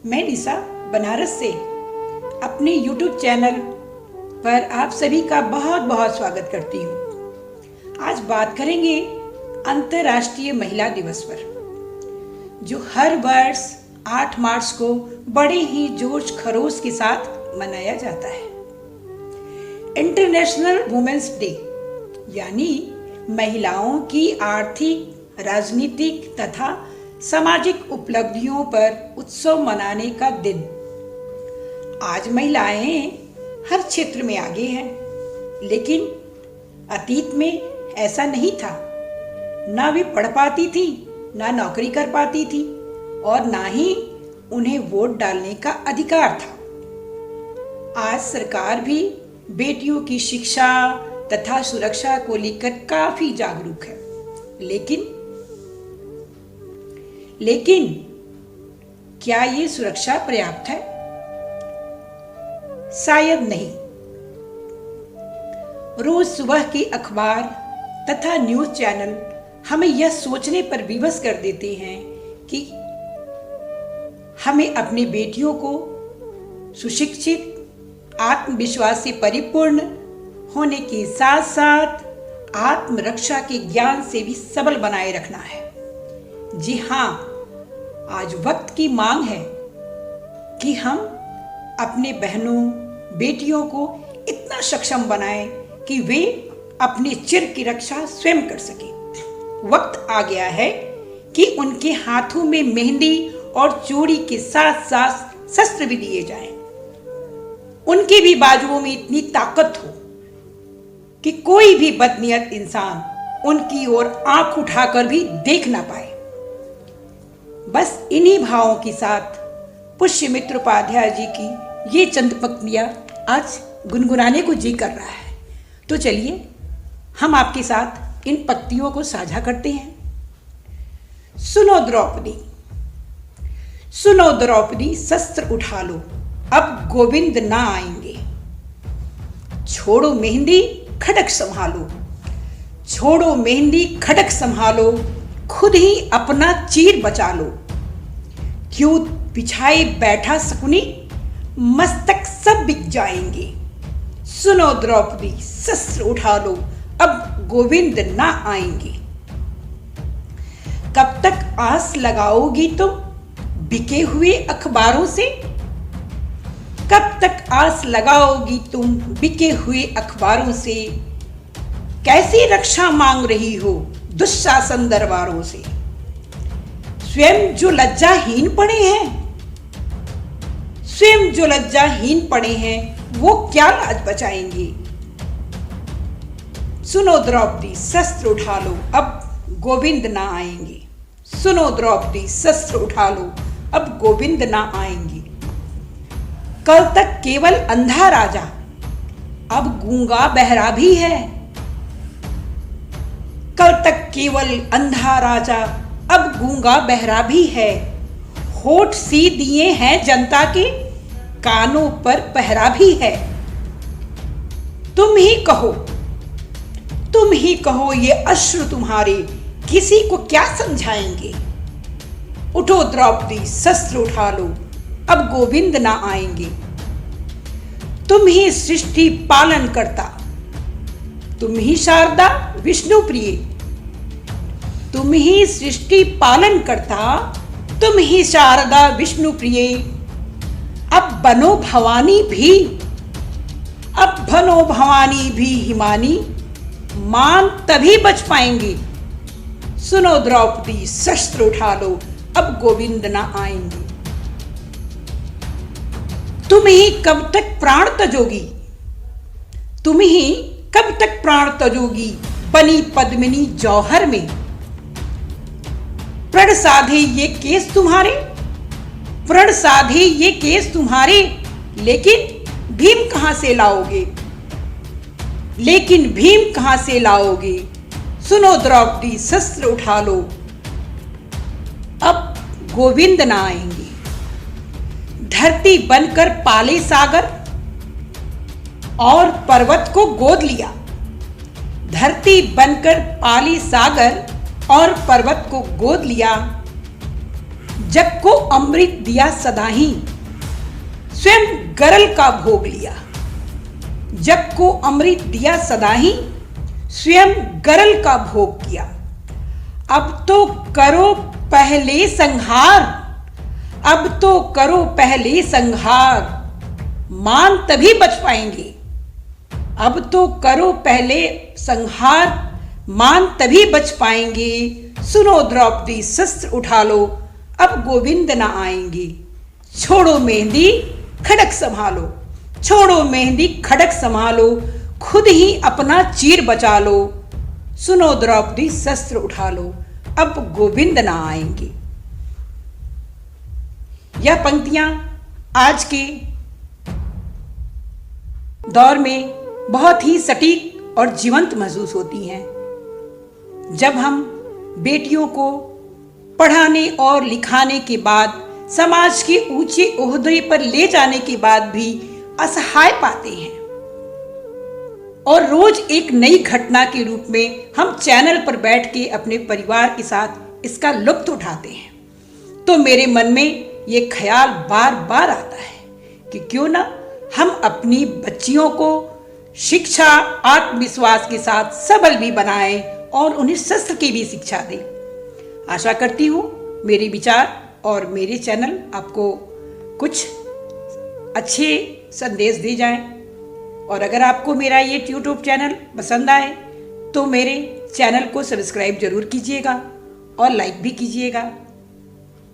मैं निशा बनारस से अपने YouTube चैनल पर आप सभी का बहुत बहुत स्वागत करती हूँ। आज बात करेंगे अंतर्राष्ट्रीय महिला दिवस पर, जो हर वर्ष 8 मार्च को बड़े ही जोश खरोश के साथ मनाया जाता है। इंटरनेशनल वुमेन्स डे यानी महिलाओं की आर्थिक, राजनीतिक तथा सामाजिक उपलब्धियों पर उत्सव मनाने का दिन। आज महिलाएं हर क्षेत्र में आगे हैं, लेकिन अतीत में ऐसा नहीं था। ना वे पढ़ पाती थी, ना नौकरी कर पाती थी और ना ही उन्हें वोट डालने का अधिकार था। आज सरकार भी बेटियों की शिक्षा तथा सुरक्षा को लेकर काफी जागरूक है, लेकिन क्या ये सुरक्षा पर्याप्त है? शायद नहीं। रोज सुबह के अखबार तथा न्यूज चैनल हमें यह सोचने पर विवश कर देते हैं कि हमें अपनी बेटियों को सुशिक्षित, आत्मविश्वास से परिपूर्ण होने के साथ साथ आत्मरक्षा के ज्ञान से भी सबल बनाए रखना है। जी हाँ, आज वक्त की मांग है कि हम अपने बहनों, बेटियों को इतना सक्षम बनाएं कि वे अपने चिर की रक्षा स्वयं कर सकें। वक्त आ गया है कि उनके हाथों में मेहंदी और चूड़ी के साथ साथ शस्त्र भी दिए जाएं। उनकी भी बाजुओं में इतनी ताकत हो कि कोई भी बदनीयत इंसान उनकी ओर आंख उठाकर भी देख ना पाए। बस इन्हीं भावों के साथ पुष्यमित्र उपाध्याय जी की ये चंद पंक्तियां आज गुनगुनाने को जी कर रहा है। तो चलिए हम आपके साथ इन पंक्तियों को साझा करते हैं। सुनो द्रौपदी, सुनो द्रौपदी, शस्त्र उठा लो, अब गोविंद ना आएंगे। छोड़ो मेहंदी, खड़क संभालो, छोड़ो मेहंदी, खड़क संभालो, खुद ही अपना चीर बचा लो। क्यों बिछाए बैठा शकुनी, मस्तक सब बिक जाएंगे। सुनो द्रौपदी, शस्त्र उठा लो, अब गोविंद ना आएंगे। कब तक आस लगाओगी तुम बिके हुए अखबारों से? कब तक आस लगाओगी तुम बिके हुए अखबारों से? कैसी रक्षा मांग रही हो दुशासन दरबारों से? स्वयं जो लज्जाहीन पड़े हैं, स्वयं जो लज्जाहीन पड़े हैं, वो क्या लाज बचाएंगे। सुनो द्रौपदी, शस्त्र उठा लो, अब गोविंद ना आएंगे। सुनो द्रौपदी, शस्त्र उठा लो, अब गोविंद ना आएंगे। कल तक केवल अंधा राजा, अब गूंगा बहरा भी है। कल तक केवल अंधा राजा, अब गूंगा बहरा भी है। होठ सी दिए हैं जनता के, कानों पर पहरा भी है। तुम ही कहो, तुम ही कहो, ये अश्रु तुम्हारे किसी को क्या समझाएंगे। उठो द्रौपदी, शस्त्र उठा लो, अब गोविंद ना आएंगे। तुम ही सृष्टि पालन करता, तुम ही शारदा विष्णु प्रिय, तुम ही सृष्टि पालन करता, तुम ही शारदा विष्णु प्रिय। अब बनो भवानी भी, अब बनो भवानी भी हिमानी, मान तभी बच पाएंगे। सुनो द्रौपदी, शस्त्र उठा लो, अब गोविंद ना आएंगे। तुम ही कब तक प्राण तजोगी, तुम ही कब तक प्राण तजोगी बनी पद्मिनी जौहर में। प्रण साधे ये केस तुम्हारे, प्रण साधे ये केस तुम्हारे, लेकिन भीम कहां से लाओगे, लेकिन भीम कहां से लाओगे। सुनो द्रौपदी, शस्त्र उठा लो, अब गोविंद ना आएंगे। धरती बनकर पाले सागर और पर्वत को गोद लिया। धरती बनकर पाली सागर और पर्वत को गोद लिया। जग को अमृत दिया सदाही, स्वयं गरल का भोग लिया। जग को अमृत दिया सदाही, स्वयं गरल का भोग किया। अब तो करो पहले संहार, अब तो करो पहले संहार, मान तभी बच पाएंगे। अब तो करो पहले संहार, मान तभी बच पाएंगे। सुनो द्रौपदी शस्त्र उठा लो, अब गोविंद न आएंगे। छोड़ो मेहंदी खड़क संभालो, छोड़ो मेहंदी खड़क संभालो, खुद ही अपना चीर बचा लो। सुनो द्रौपदी शस्त्र उठा लो, अब गोविंद न आएंगे। यह पंक्तियां आज के दौर में बहुत ही सटीक और जीवंत महसूस होती हैं। जब हम बेटियों को पढ़ाने और लिखाने के बाद समाज के ऊंचे ओहदे पर ले जाने के बाद भी असहाय पाते हैं और रोज एक नई घटना के रूप में हम चैनल पर बैठ के अपने परिवार के साथ इसका लुत्फ उठाते हैं, तो मेरे मन में ये ख्याल बार बार आता है कि क्यों ना हम अपनी बच्चियों को शिक्षा आत्मविश्वास के साथ सबल भी बनाएं और उन्हें शस्त्र की भी शिक्षा दें। आशा करती हूँ मेरे विचार और मेरे चैनल आपको कुछ अच्छे संदेश दे जाएं। और अगर आपको मेरा ये यूट्यूब चैनल पसंद आए तो मेरे चैनल को सब्सक्राइब जरूर कीजिएगा और लाइक भी कीजिएगा।